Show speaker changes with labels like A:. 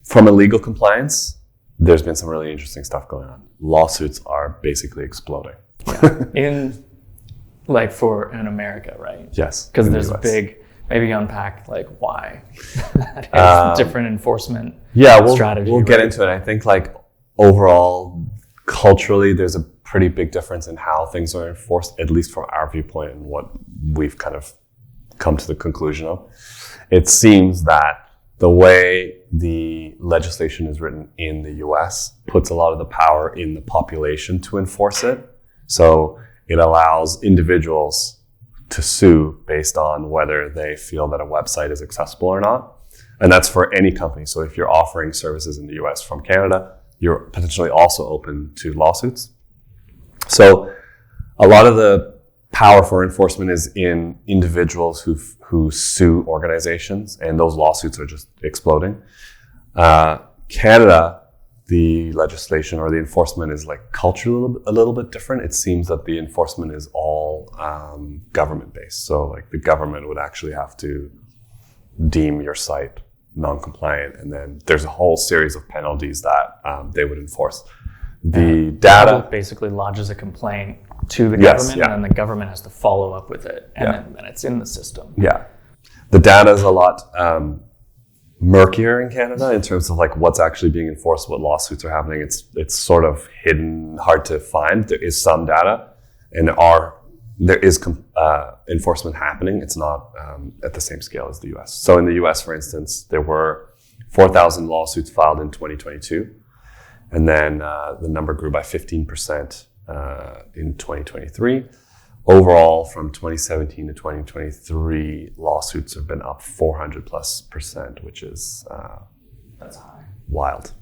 A: From a legal compliance, there's been some really interesting stuff going on. Lawsuits are basically exploding.
B: Yeah. In America, right?
A: Yes.
B: Because there's a big, maybe unpack like why that is different enforcement strategy.
A: We'll get into it. I think like overall, culturally, there's a pretty big difference in how things are enforced, at least from our viewpoint and what we've kind of come to the conclusion of. It seems that the way the legislation is written in the US puts a lot of the power in the population to enforce it. So it allows individuals to sue based on whether they feel that a website is accessible or not. And that's for any company. So if you're offering services in the US from Canada, you're potentially also open to lawsuits. So a lot of the power for enforcement is in individuals who sue organizations, and those lawsuits are just exploding. Canada, the legislation or the enforcement is like culturally a little bit different. It seems that the enforcement is all government based. So like the government would actually have to deem your site non-compliant, and then there's a whole series of penalties that they would enforce. The data
B: basically lodges a complaint to the government, and then the government has to follow up with it, and then it's in the system.
A: Yeah, the data is a lot murkier in Canada in terms of like what's actually being enforced, what lawsuits are happening. It's sort of hidden, hard to find. There is some data, and there is enforcement happening. It's not at the same scale as the US. So in the US, for instance, there were 4,000 lawsuits filed in 2022, and then the number grew by 15% in 2023. Overall, from 2017 to 2023, lawsuits have been up 400+%, which is
B: that's high.
A: Wild.